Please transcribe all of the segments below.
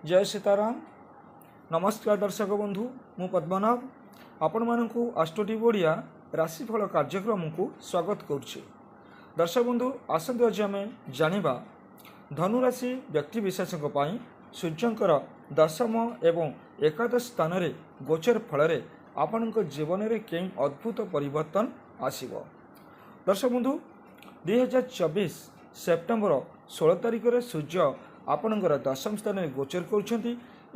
जय सीताराम। नमस्कार दर्शक बंधु, मु पद्मनाभ आपण मानकु आस्ट्रोटिव ओडिया राशिफल कार्यक्रम को स्वागत करुच्ची। दर्शक बंधु आसंत आज आम जानिबा धनुराशि व्यक्ति विशेषों सूर्यंकर दशम एवं एकादश स्थान रे गोचर फल आपण जीवन में कई अद्भुत परिवर्तन आसीबो। दर्शक बंधु 2024 सेप्टेम्बर 16 तारिख में सूर्य आपणकर दशम स्थान में गोचर करुँच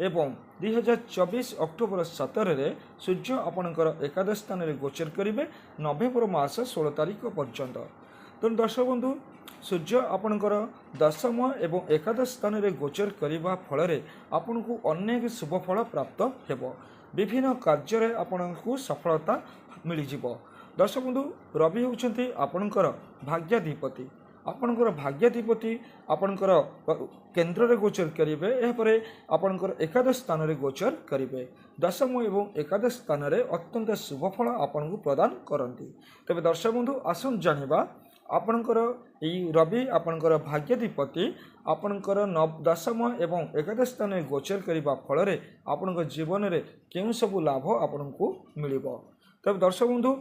एवं 2024 अक्टोबर 17 रे सूर्य आपणकर एकादश स्थान में गोचर करेंगे नवेम्बर मास 16 तारिख पर्यंत। तो दर्शक बंधु सूर्य आपणकर दशम एवं एकादश स्थान में गोचर करने फल आपन को अनेक शुभ फल प्राप्त हेब, विभिन्न कार्य आपन को सफलता मिल जाव। दर्शक बंधु रवि होउछंती आपणकर भाग्याधिपति, आपणकर भाग्याधिपति आपणकर केन्द्र रे गोचर करेंगे, यापर आपणकर एकादश स्थान रे गोचर करेंगे। दशम एवं एकादश स्थान रे अत्यंत शुभ फल आपन को प्रदान करती। तेज दर्शक बंधु आसन जानिबा आपणकर यही रवि आपणकर भाग्याधिपति आपणकर दशम एवं एकादश स्थान में गोचर करने फल आपण जीवन में केउं सबु लाभ आपण को मिलिबो। तब दर्शक बंधु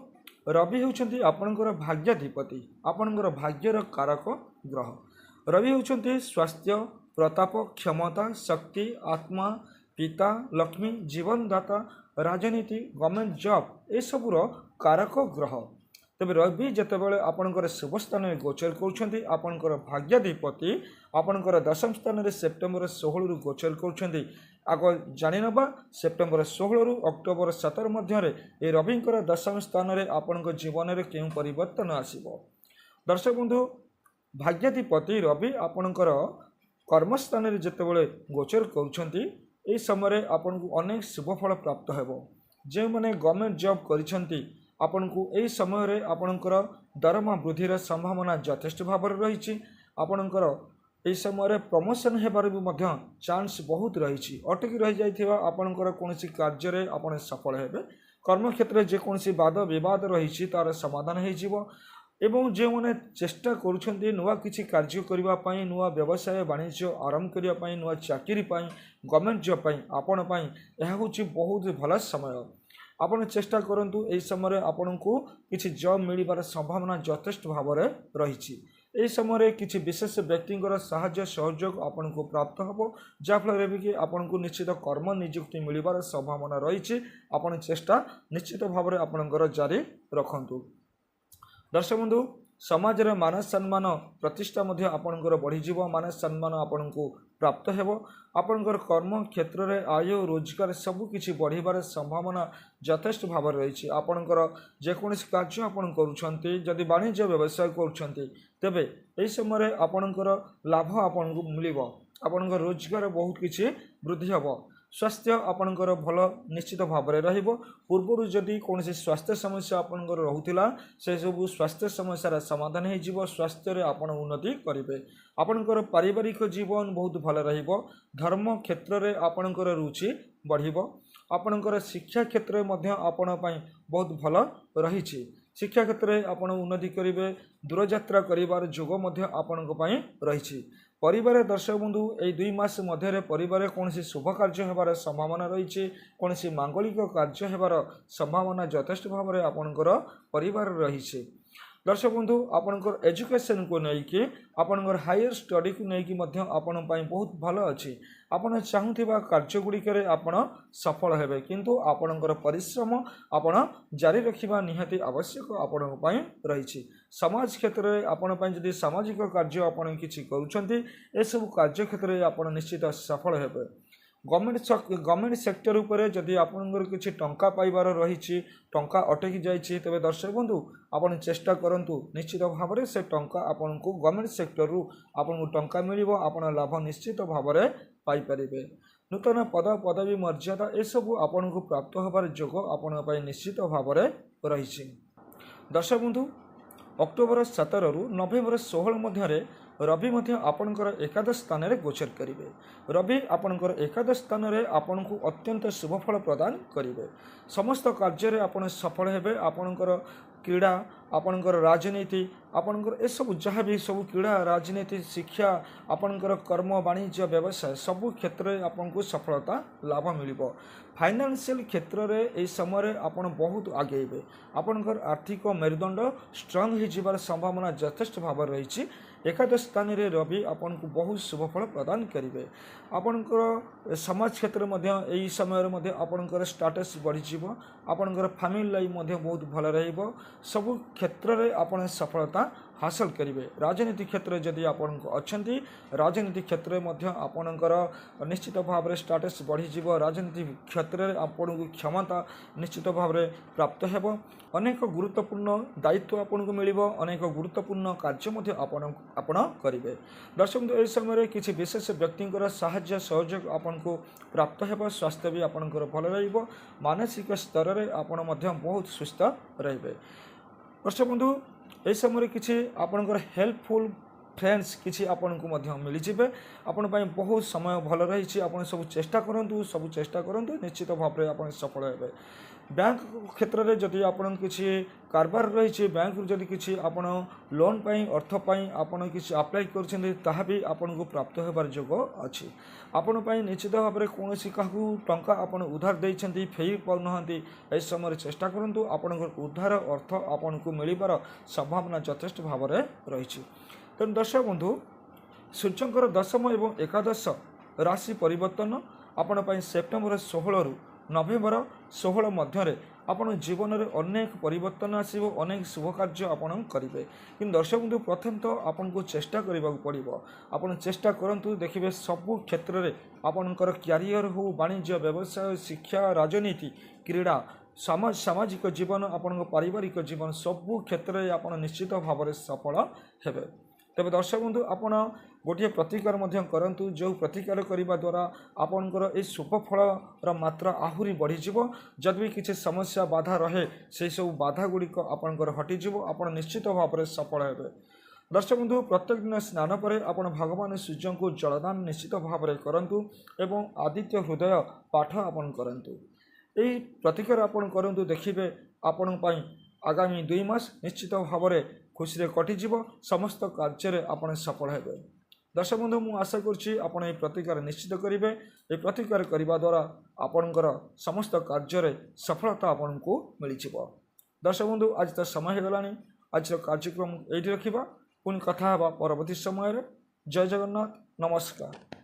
रवि होउछंती आपणकर भाग्याधिपति, आपणकर भाग्यर कारक ग्रह। रवि होउछंती स्वास्थ्य, प्रताप, क्षमता, शक्ति, आत्मा, पिता, लक्ष्मी, जीवनदाता, राजनीति, गवर्नमेंट जॉब ए सबुर कारक ग्रह। तेज रवि जितेबाला आपणकर शुभ स्थान में गोचर करुँच आपणकर भाग्याधिपति आपणकर दशम स्थान में सेप्टेम्बर 16 रु गोचर करुँच। आग जाणीनवा सेप्टेम्बर 16 रु अक्टोबर 17 मध्य ये रविंकर दशम स्थान में आपण जीवन में क्यों परिवर्तन आसीबो। दर्शक बंधु भाग्याधिपति रवि आपणकर कर्मस्थान में जितेबाला गोचर करुँच समय आपन को अनेक शुभ फल प्राप्त हेबो। जे माने गवर्नमेंट जॉब करिसेंती आपण को यही समय रे आपणकर दरमा वृद्धिर संभावना यथेष्ट भाव रही। आपणकर यही समय प्रमोशन हेबार भी मध्य चांस बहुत रही। अटकी रही जाइथिबा आपणकर कोनोसी कार्य रे आपण सफल हेबे। कर्म क्षेत्र में जेकोसी वाद विवाद रही तार समाधान हो जिवो। एवं जो मैंने चेष्टा करुछंती नुआ किछि कार्य करबा पई, नुआ व्यवसाय वाणिज्य आरंभ करबा पई, नुआ चाकरी पई, गवर्नमेंट जॉब पई आपण पई यह होछि बहुत भल समय। आपण चेष्टा करंतु एई समय आपण को किछि जॉब मिलिबार संभावना यथेष्ट भाव में रही। एई समय किछि विशेष व्यक्तिंकर साहाय्य सहयोग आपण को प्राप्त हबो, जाफल भी कि आपण को निश्चित कर्म नियुक्ति मिलिबार संभावना रही। आपण चेष्टा निश्चित भाव में आपणकर जारी रखंतु। दर्शक बंधु समाज रे मान सम्मान प्रतिष्ठा मध्य आपणकर बढ़ीजिव, मान सम्मान आपण को प्राप्त हेबो। आपणकर कर्म क्षेत्र रे आय रोजगार सबु किछि बढ़िबार संभावना यथेष्ट भाव रही। आपणकर जेकोसी कार्य आपण करूछंती, जदि वाणिज्य व्यवसाय करूछंती तेबे एई समय आपणकर लाभ आपण को मिलिबो। आपणकर रोजगार बहुत किछि वृद्धि हेबो। स्वास्थ्य आपणकर भल निश्चित भाव में रहिबो। पूर्व जदि कौन स्वास्थ्य समस्या आपणकर रहुतिला से सब स्वास्थ्य समस्यार समाधान हो जिवो। स्वास्थ्य रे आपण उन्नति करिवे। आपणकर पारिवारिक जीवन बहुत भल रहिबो। धर्म क्षेत्र रे आपणकर रुचि बढ़िबो। आपणकर शिक्षा क्षेत्र में मध्य आपण पई बहुत भल रही। शिक्षा क्षेत्र में आपण उन्नति करिवे। दूरयात्रा करिवार जोग मध्य आपणक पई रही। परिवार दर्शक बंधु यही 2 मास मध्य परिवार कौन शुभ कार्य होबार संभावना रही। कौन मांगलिक कार्य होबार संभावना यथेष्ट भाव में आपणकर परिवार रही। दर्शक बंधु आपणकर एजुकेशन को लेकिन आपणकर हायर स्टडी को लेकिन आपण बहुत भल अच्छी। आपण चाहूथिबा कार्यगुड़िक आपण सफल हेबे, किंतु आपणकर परिश्रम आपण जारी रखिबा निहाती आवश्यक आपण पई रही। समाज क्षेत्र में आपण पई जदि सामाजिक कार्य आपण किछि करूछंती ए सब कार्य क्षेत्र में आपण निश्चित सफल हेबे। गवर्नमेंट सेक्टर उपर जदि आपनकर किछि टंका पाइबार रही, टंका अटकी जाइछि तेबे दर्शक बंधु आपण चेष्टा करंतु निश्चित भाव में से टंका आपन को गवर्नमेंट सेक्टर रु आपन को टंका मिलिबो। आपण लाभ निश्चित भाव में पाई परिबे। नूतन पद पदवी मर्यादा ए सब आपन को प्राप्त होबार जोग आपण पई निश्चित भाव में रही। दर्शक बंधु अक्टोबर 17 रु नवेम्बर 16 मध्य रवि आपणकर एकादश स्थान में गोचर करेंगे। रवि आपणकर एकादश स्थान में आपण को अत्यंत शुभफल प्रदान करेंगे। समस्त कार्य आप सफल हेबे। आपणकर क्रीड़ा आपणकर राजनीति आपणकर सब जहाँ भी सब क्रीड़ा राजनीति शिक्षा आपणकर कर्म वाणिज्य व्यवसाय सबु क्षेत्र में आपको सफलता लाभ मिल। फाइनेंशियल क्षेत्र में यह समय आपड़ बहुत आगेबे। आपणकर आर्थिक मेरुदंड स्ट्रंग हो संभावना यथेष्ट भाव रही। एकादश स्थान में रवि आपन को बहुत शुभफल प्रदान करेंगे। आपणकर समाज क्षेत्र में यही समय आपणकर स्टाटस बढ़ी। आपणकर फैमिली लाइफ बहुत भल रहिबो। सबु क्षेत्र में आपन सफलता हासिल करेंगे। राजनीति क्षेत्र में जदि आपन अच्छी राजनीति क्षेत्र में आपणकर निश्चित भाव में स्टाटस बढ़ी। राजनीति क्षेत्र में आपन को क्षमता निश्चित भाव में प्राप्त हेबो। अनेक गुरुत्वपूर्ण दायित्व आपन को मिलिबो। अनेक गुरुत्वपूर्ण कार्य आपण करेंगे। दर्शक यह समय किसी विशेष व्यक्ति साहाय्य सहयोग आपन को प्राप्त हेबो। स्वास्थ्य भी आपनकर भल रहिबो। मानसिक स्तर में आपण बहुत सुस्थ रहिबे। दर्शक बंधु यह समय किसी आपनकर हेल्पफुल फ्रेंड्स किसी आपन को मिलजिबे। आपण बहुत समय भल रही। आप सब चेष्टा करूँ निश्चित भाव में आप सफल हेबे। बैंक क्षेत्र में जदि आपन किसी कारबार रही बैंक जदि किसी आपन लोन पाई अर्थ पाई आपन किसी अप्लाई कर भी आपन को प्राप्त होबार जोग अच्छी। आपण पाई निश्चित भाव में कौन क्या टंका आपन उधार देइछन्ती फेई पाउना यह समय चेष्टा करूँ। आपन उधार अर्थ आपन को मिलबार संभावना यथेष्ट भाव में रही। तेणु दर्शक बंधु सूर्यंकर दशम एवं एकादश राशि परिवर्तन आपण सेप्टेम्बर 16 रु नवेम्बर 16 मध्य आपण जीवन में अनेक परिवर्तन आसो। अनेक शुभ कार्य आपण करेंगे। कि दर्शक बंधु प्रथम तो आपन को चेष्टा करने पड़ो। आपन चेष्टा करूँ देखिए सबु क्षेत्र में आपणकर क्यारियर हो वाणिज्य व्यवसाय शिक्षा राजनीति क्रीड़ा सामाजिक जीवन आपण पारिवारिक जीवन सबु क्षेत्र में आप निश्चित भाव में सफल हेबे। तेज दर्शक बंधु आपड़ गोटे प्रतिकार करूँ। जो प्रतिकार करने द्वारा आपणकर ये शुभफल मात्रा आहरी बढ़ी। जदि भी किसी समस्या बाधा रहे से सब बाधा गुड़िक आपणकर हटिଯିव। आप निश्चित भाव में सफल हेबे। दर्शक बंधु प्रत्येक दिन स्नान पर आप भगवान सूर्य को जलदान निश्चित भाव में करूँ एवं आदित्य हृदय पाठ आपन करूँ। यही प्रतिकार आपन करूँ देखिए आपण आगामी 2 मास निश्चित भाव में खुशी कटिजिव। समस्त कार्य आपन सफल हेबे। दर्शक बंधु मु आशा करुच्ची आपन ये प्रतिकार निश्चित करेंगे। ये प्रतिकार करने द्वारा आपणकर समस्त कार्य सफलता आपन को मिल। दर्शक बंधु आज तो समय होगा। आज कार्यक्रम ये रखा पुणी कथा परवर्ती समय। जय जगन्नाथ। नमस्कार।